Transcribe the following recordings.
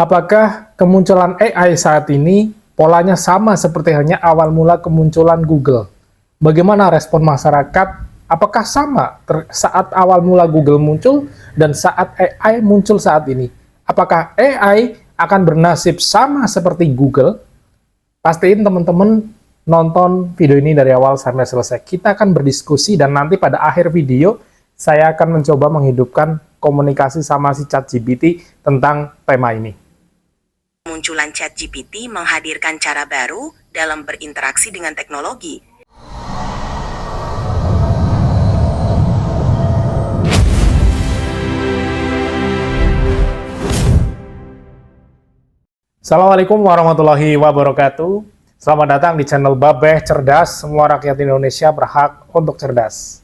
Apakah kemunculan AI saat ini polanya sama seperti halnya awal mula kemunculan Google? Bagaimana respon masyarakat? Apakah sama saat awal mula Google muncul dan saat AI muncul saat ini? Apakah AI akan bernasib sama seperti Google? Pastiin teman-teman nonton video ini dari awal sampai selesai. Kita akan berdiskusi dan nanti pada akhir video saya akan mencoba menghidupkan komunikasi sama si ChatGPT tentang tema ini. Kemunculan ChatGPT menghadirkan cara baru dalam berinteraksi dengan teknologi. Assalamualaikum warahmatullahi wabarakatuh. Selamat datang di channel Babeh Cerdas. Semua rakyat Indonesia berhak untuk cerdas.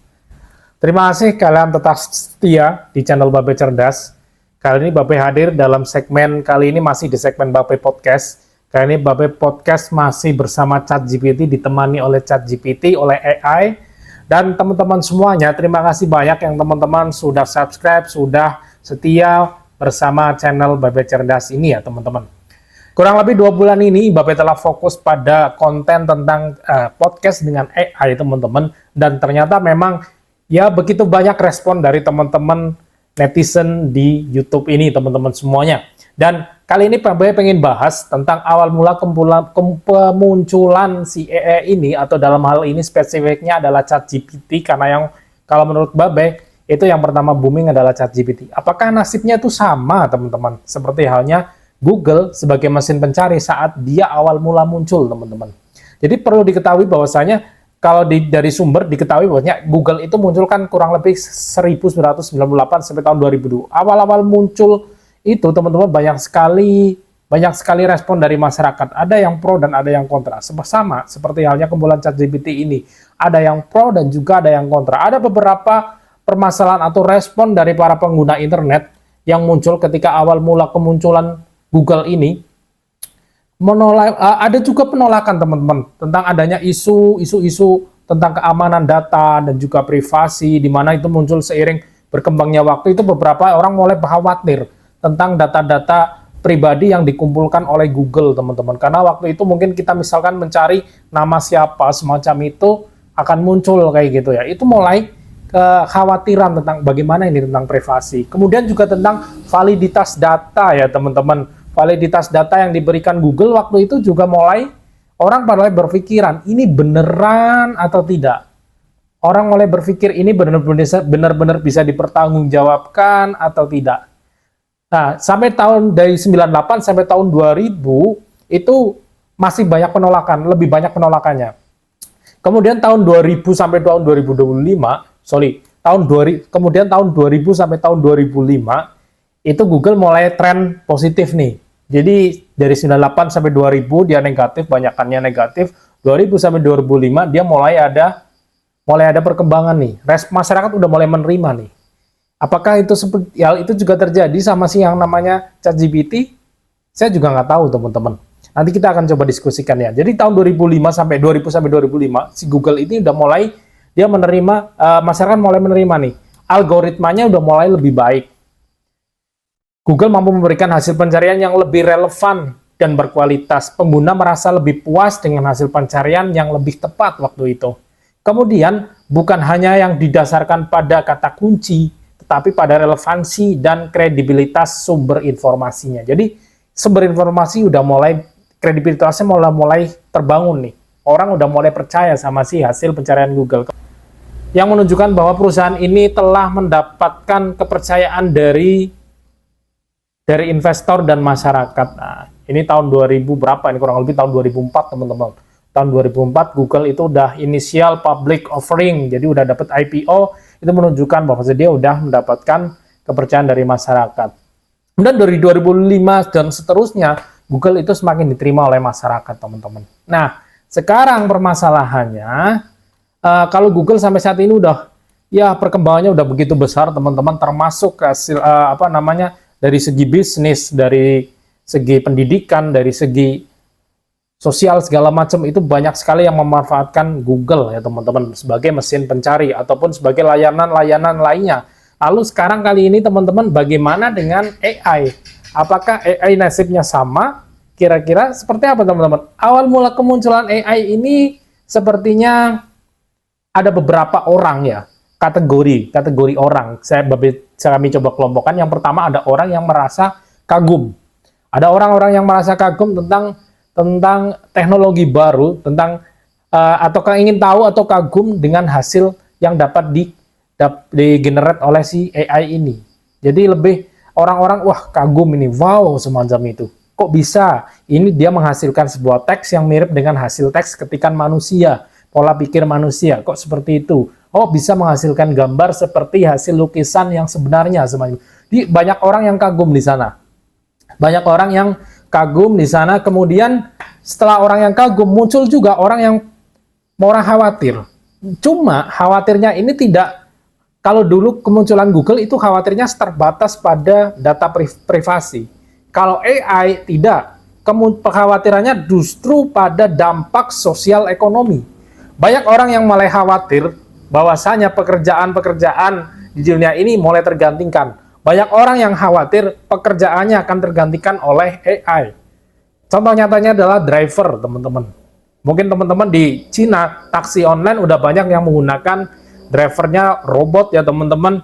Terima kasih kalian tetap setia di channel Babeh Cerdas. Kali ini Babeh hadir dalam segmen kali ini masih di segmen Babeh Podcast. Kali ini Babeh Podcast masih bersama ChatGPT, ditemani oleh ChatGPT, oleh AI. Dan teman-teman semuanya, terima kasih banyak yang teman-teman sudah subscribe, sudah setia bersama channel Babeh Cerdas ini ya teman-teman. Kurang lebih 2 bulan ini Babeh telah fokus pada konten tentang podcast dengan AI teman-teman. Dan ternyata memang ya begitu banyak respon dari teman-teman netizen di YouTube ini teman-teman semuanya. Dan kali ini Babeh pengen bahas tentang awal mula kemunculan si AI ini, atau dalam hal ini spesifiknya adalah ChatGPT, karena yang kalau menurut Babeh itu yang pertama booming adalah ChatGPT. Apakah nasibnya itu sama teman-teman seperti halnya Google sebagai mesin pencari saat dia awal mula muncul teman-teman. Jadi perlu diketahui bahwasanya kalau dari sumber diketahui bahwasanya Google itu muncul kan kurang lebih 1998 sampai tahun 2002. Awal-awal muncul itu teman-teman banyak sekali respon dari masyarakat. Ada yang pro dan ada yang kontra. Sama seperti halnya kemunculan ChatGPT ini. Ada yang pro dan juga ada yang kontra. Ada beberapa permasalahan atau respon dari para pengguna internet yang muncul ketika awal mula kemunculan Google ini. Ada juga penolakan teman-teman tentang adanya isu tentang keamanan data dan juga privasi, di mana itu muncul seiring berkembangnya waktu. Itu beberapa orang mulai khawatir tentang data-data pribadi yang dikumpulkan oleh Google teman-teman, karena waktu itu mungkin kita misalkan mencari nama siapa semacam itu akan muncul kayak gitu ya. Itu mulai kekhawatiran tentang bagaimana ini tentang privasi. Kemudian juga tentang validitas data ya teman-teman. Validitas data yang diberikan Google waktu itu juga orang mulai berpikiran ini beneran atau tidak. Orang mulai berpikir ini benar-benar bisa dipertanggungjawabkan atau tidak. Nah, sampai dari 98 sampai tahun 2000 itu masih banyak penolakan, lebih banyak penolakannya. Kemudian tahun 2000 sampai tahun 2005, kemudian tahun 2000 sampai tahun 2005 itu Google mulai tren positif nih. Jadi dari 98 sampai 2000 dia negatif, banyakannya negatif. 2000 sampai 2005 dia mulai ada perkembangan nih. Masyarakat udah mulai menerima nih. Apakah itu seperti hal itu juga terjadi sama si yang namanya ChatGPT? Saya juga nggak tahu teman-teman. Nanti kita akan coba diskusikan ya. Jadi tahun 2005 sampai 2005 si Google ini udah mulai dia menerima, masyarakat mulai menerima nih. Algoritmanya udah mulai lebih baik. Google mampu memberikan hasil pencarian yang lebih relevan dan berkualitas. Pengguna merasa lebih puas dengan hasil pencarian yang lebih tepat waktu itu. Kemudian, bukan hanya yang didasarkan pada kata kunci, tetapi pada relevansi dan kredibilitas sumber informasinya. Jadi, sumber informasi udah mulai, kredibilitasnya mulai terbangun nih. Orang udah mulai percaya sama si hasil pencarian Google. Yang menunjukkan bahwa perusahaan ini telah mendapatkan kepercayaan dari investor dan masyarakat. Nah, ini tahun 2000 berapa? Ini kurang lebih tahun 2004 teman-teman. Tahun 2004 Google itu udah initial public offering, jadi udah dapat IPO. Itu menunjukkan bahwa dia udah mendapatkan kepercayaan dari masyarakat. Kemudian dari 2005 dan seterusnya Google itu semakin diterima oleh masyarakat teman-teman. Nah, sekarang permasalahannya kalau Google sampai saat ini udah ya perkembangannya udah begitu besar teman-teman, termasuk hasil dari segi bisnis, dari segi pendidikan, dari segi sosial segala macam, itu banyak sekali yang memanfaatkan Google ya teman-teman sebagai mesin pencari ataupun sebagai layanan-layanan lainnya. Lalu sekarang kali ini teman-teman bagaimana dengan AI? Apakah AI nasibnya sama? Kira-kira seperti apa teman-teman? Awal mula kemunculan AI ini sepertinya ada beberapa orang ya, kategori orang. Kami coba kelompokkan. Yang pertama ada orang yang merasa kagum. Ada orang-orang yang merasa kagum tentang teknologi baru, ataukah ingin tahu atau kagum dengan hasil yang dapat di-generate oleh si AI ini. Jadi lebih orang-orang wah kagum ini, wow semacam itu. Kok bisa? Ini dia menghasilkan sebuah teks yang mirip dengan hasil teks ketikan manusia, pola pikir manusia. Kok seperti itu? Oh, bisa menghasilkan gambar seperti hasil lukisan yang sebenarnya semacam itu. Jadi banyak orang yang kagum di sana. Banyak orang yang kagum di sana. Kemudian setelah orang yang kagum muncul juga orang khawatir. Cuma khawatirnya ini tidak, kalau dulu kemunculan Google itu khawatirnya terbatas pada data privasi. Kalau AI tidak, kekhawatirannya justru pada dampak sosial ekonomi. Banyak orang yang mulai khawatir bahwasanya pekerjaan-pekerjaan di dunia ini mulai tergantikan. Banyak orang yang khawatir pekerjaannya akan tergantikan oleh AI. Contoh nyatanya adalah driver, teman-teman. Mungkin teman-teman di Cina, taksi online udah banyak yang menggunakan drivernya robot ya teman-teman.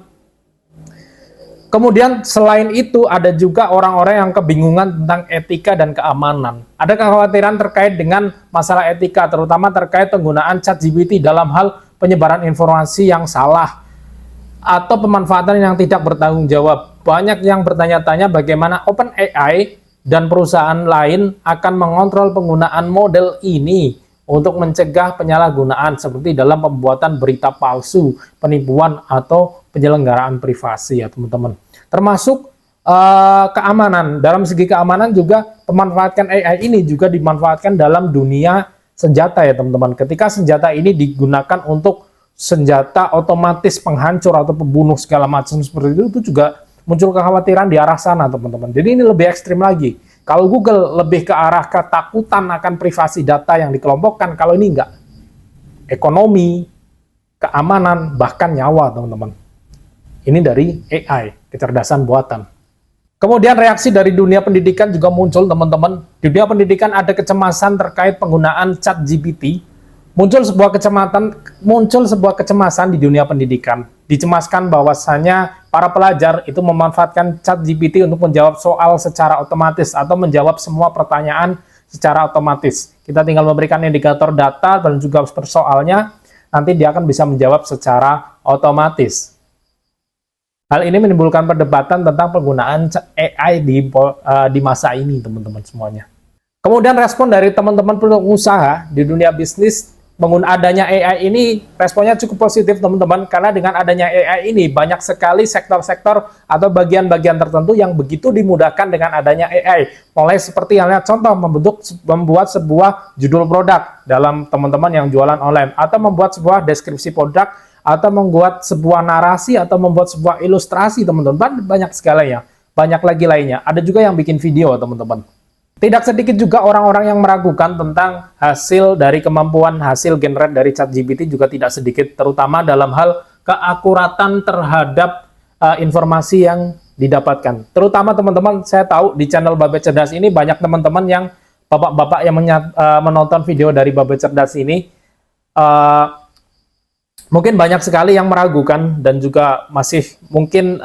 Kemudian selain itu ada juga orang-orang yang kebingungan tentang etika dan keamanan. Ada kekhawatiran terkait dengan masalah etika, terutama terkait penggunaan ChatGPT dalam hal penyebaran informasi yang salah atau pemanfaatan yang tidak bertanggung jawab. Banyak yang bertanya-tanya bagaimana OpenAI dan perusahaan lain akan mengontrol penggunaan model ini untuk mencegah penyalahgunaan seperti dalam pembuatan berita palsu, penipuan, atau penyelenggaraan privasi ya teman-teman. Termasuk keamanan. Dalam segi keamanan juga pemanfaatkan AI ini juga dimanfaatkan dalam dunia senjata ya teman-teman. Ketika senjata ini digunakan untuk senjata otomatis penghancur atau pembunuh segala macam seperti itu juga muncul kekhawatiran di arah sana teman-teman. Jadi ini lebih ekstrim lagi. Kalau Google lebih ke arah ketakutan akan privasi data yang dikelompokkan, kalau ini enggak. Ekonomi, keamanan, bahkan nyawa teman-teman. Ini dari AI, kecerdasan buatan. Kemudian reaksi dari dunia pendidikan juga muncul teman-teman. Di dunia pendidikan ada kecemasan terkait penggunaan ChatGPT. Muncul sebuah kecemasan di dunia pendidikan. Dicemaskan bahwasanya para pelajar itu memanfaatkan ChatGPT untuk menjawab soal secara otomatis atau menjawab semua pertanyaan secara otomatis. Kita tinggal memberikan indikator data dan juga persoalnya, nanti dia akan bisa menjawab secara otomatis. Hal ini menimbulkan perdebatan tentang penggunaan AI di masa ini, teman-teman semuanya. Kemudian respon dari teman-teman pengusaha di dunia bisnis adanya AI ini responnya cukup positif teman-teman, karena dengan adanya AI ini banyak sekali sektor-sektor atau bagian-bagian tertentu yang begitu dimudahkan dengan adanya AI. Mulai seperti halnya contoh membuat sebuah judul produk dalam teman-teman yang jualan online, atau membuat sebuah deskripsi produk, atau membuat sebuah narasi, atau membuat sebuah ilustrasi teman-teman. Banyak sekali ya, banyak lagi lainnya. Ada juga yang bikin video teman-teman. Tidak sedikit juga orang-orang yang meragukan tentang hasil dari kemampuan hasil generate dari ChatGPT juga tidak sedikit, terutama dalam hal keakuratan terhadap informasi yang didapatkan. Terutama teman-teman, saya tahu di channel Babe Cerdas ini banyak teman-teman yang bapak-bapak yang menonton video dari Babe Cerdas ini, mungkin banyak sekali yang meragukan dan juga masih mungkin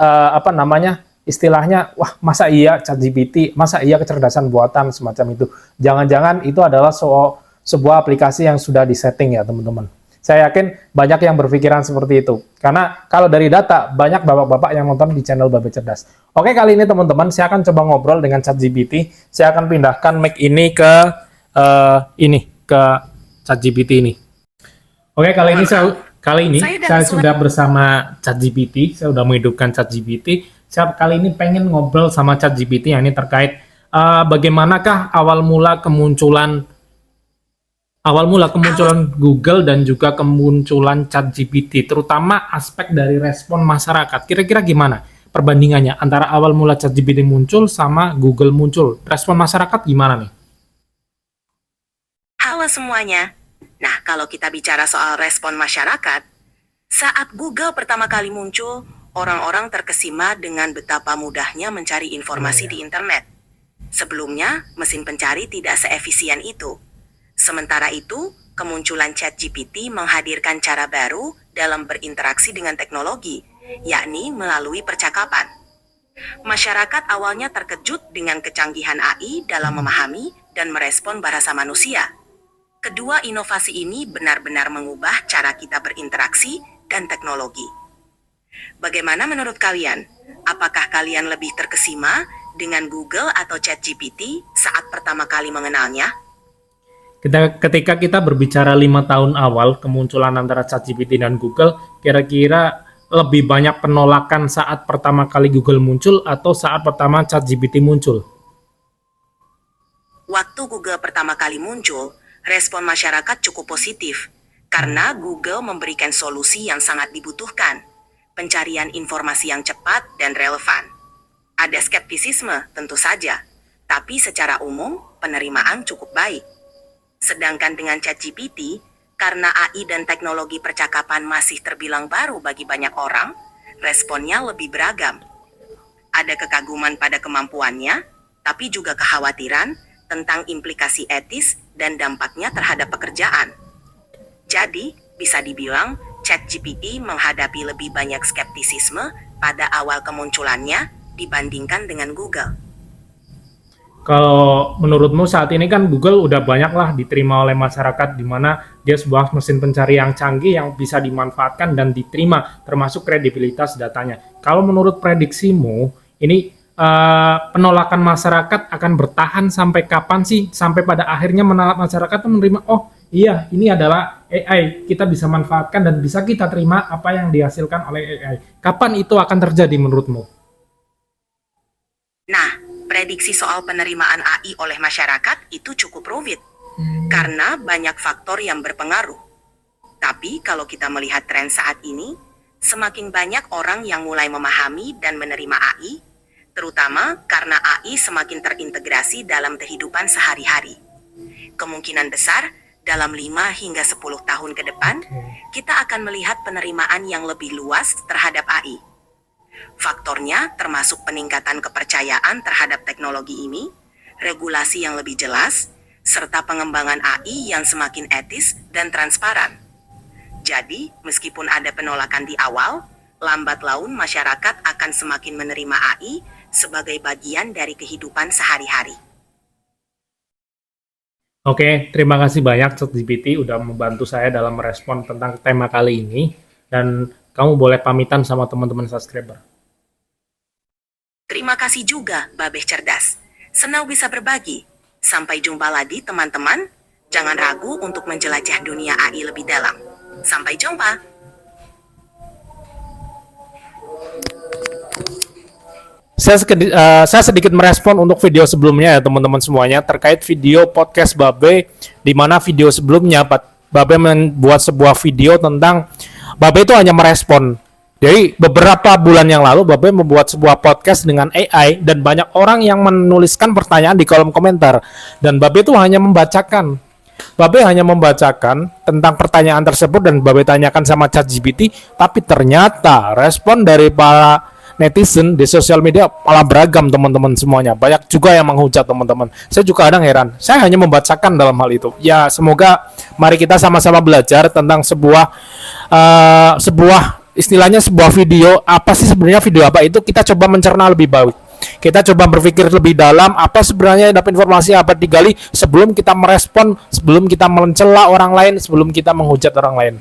istilahnya, wah masa iya ChatGPT, masa iya kecerdasan buatan semacam itu. Jangan-jangan itu adalah sebuah aplikasi yang sudah disetting ya teman-teman. Saya yakin banyak yang berpikiran seperti itu. Karena kalau dari data, banyak bapak-bapak yang nonton di channel Babe Cerdas. Oke, kali ini teman-teman, saya akan coba ngobrol dengan ChatGPT. Saya akan pindahkan mic ini ke ChatGPT ini. Oke, kali ini saya sudah bersama ChatGPT. Saya sudah menghidupkan ChatGPT. Saya kali ini pengen ngobrol sama ChatGPT yang ini terkait bagaimanakah awal mula kemunculan Google dan juga kemunculan ChatGPT, terutama aspek dari respon masyarakat. Kira-kira gimana perbandingannya antara awal mula ChatGPT muncul sama Google muncul? Respon masyarakat gimana nih? Halo semuanya. Nah, kalau kita bicara soal respon masyarakat, saat Google pertama kali muncul, orang-orang terkesima dengan betapa mudahnya mencari informasi di internet. Sebelumnya, mesin pencari tidak seefisien itu. Sementara itu, kemunculan ChatGPT menghadirkan cara baru dalam berinteraksi dengan teknologi, yakni melalui percakapan. Masyarakat awalnya terkejut dengan kecanggihan AI dalam memahami dan merespon bahasa manusia. Kedua inovasi ini benar-benar mengubah cara kita berinteraksi dan teknologi. Bagaimana menurut kalian? Apakah kalian lebih terkesima dengan Google atau ChatGPT saat pertama kali mengenalnya? Ketika kita berbicara 5 tahun awal kemunculan antara ChatGPT dan Google, kira-kira lebih banyak penolakan saat pertama kali Google muncul atau saat pertama ChatGPT muncul? Waktu Google pertama kali muncul, respon masyarakat cukup positif karena Google memberikan solusi yang sangat dibutuhkan, pencarian informasi yang cepat dan relevan. Ada skeptisisme tentu saja, tapi secara umum penerimaan cukup baik. Sedangkan dengan ChatGPT, karena AI dan teknologi percakapan masih terbilang baru bagi banyak orang, responnya lebih beragam. Ada kekaguman pada kemampuannya, tapi juga kekhawatiran tentang implikasi etis dan dampaknya terhadap pekerjaan. Jadi, bisa dibilang ChatGPT menghadapi lebih banyak skeptisisme pada awal kemunculannya dibandingkan dengan Google. Kalau menurutmu saat ini kan Google udah banyak lah diterima oleh masyarakat, di mana dia sebuah mesin pencari yang canggih yang bisa dimanfaatkan dan diterima, termasuk kredibilitas datanya. Kalau menurut prediksimu, ini penolakan masyarakat akan bertahan sampai kapan sih? Sampai pada akhirnya masyarakat menerima, oh iya ini adalah AI, kita bisa manfaatkan dan bisa kita terima apa yang dihasilkan oleh AI. Kapan itu akan terjadi menurutmu? Nah, prediksi soal penerimaan AI oleh masyarakat itu cukup rumit, karena banyak faktor yang berpengaruh. Tapi kalau kita melihat tren saat ini, semakin banyak orang yang mulai memahami dan menerima AI, terutama karena AI semakin terintegrasi dalam kehidupan sehari-hari. Kemungkinan besar, dalam 5 hingga 10 tahun ke depan, kita akan melihat penerimaan yang lebih luas terhadap AI. Faktornya termasuk peningkatan kepercayaan terhadap teknologi ini, regulasi yang lebih jelas, serta pengembangan AI yang semakin etis dan transparan. Jadi, meskipun ada penolakan di awal, lambat laun masyarakat akan semakin menerima AI sebagai bagian dari kehidupan sehari-hari. Oke, terima kasih banyak ChatGPT udah membantu saya dalam merespon tentang tema kali ini, dan kamu boleh pamitan sama teman-teman subscriber. Terima kasih juga, Babeh Cerdas. Senang bisa berbagi. Sampai jumpa lagi teman-teman. Jangan ragu untuk menjelajah dunia AI lebih dalam. Sampai jumpa. Saya sedikit merespon untuk video sebelumnya ya teman-teman semuanya, terkait video podcast Babe, di mana video sebelumnya Babe membuat sebuah video tentang Babe itu hanya merespon. Jadi beberapa bulan yang lalu Babe membuat sebuah podcast dengan AI dan banyak orang yang menuliskan pertanyaan di kolom komentar, dan Babe itu hanya membacakan. Babe hanya membacakan tentang pertanyaan tersebut dan Babe tanyakan sama ChatGPT, tapi ternyata respon dari para netizen di sosial media malah beragam teman-teman semuanya. Banyak juga yang menghujat teman-teman. Saya juga kadang heran. Saya hanya membacakan dalam hal itu. Ya semoga mari kita sama-sama belajar tentang sebuah istilahnya sebuah video. Apa sih sebenarnya video apa itu? Kita coba mencerna lebih baik. Kita coba berpikir lebih dalam apa sebenarnya dapat informasi apa digali sebelum kita merespon, sebelum kita mencela orang lain, sebelum kita menghujat orang lain.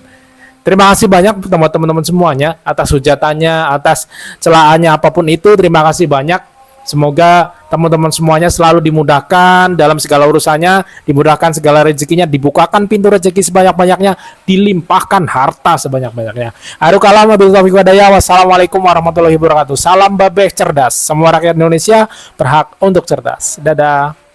Terima kasih banyak teman-teman semuanya atas hujatannya, atas celahannya apapun itu. Terima kasih banyak. Semoga teman-teman semuanya selalu dimudahkan dalam segala urusannya, dimudahkan segala rezekinya, dibukakan pintu rezeki sebanyak-banyaknya, dilimpahkan harta sebanyak-banyaknya. Wassalamualaikum warahmatullahi wabarakatuh. Salam Babeh Cerdas. Semua rakyat Indonesia berhak untuk cerdas. Dadah.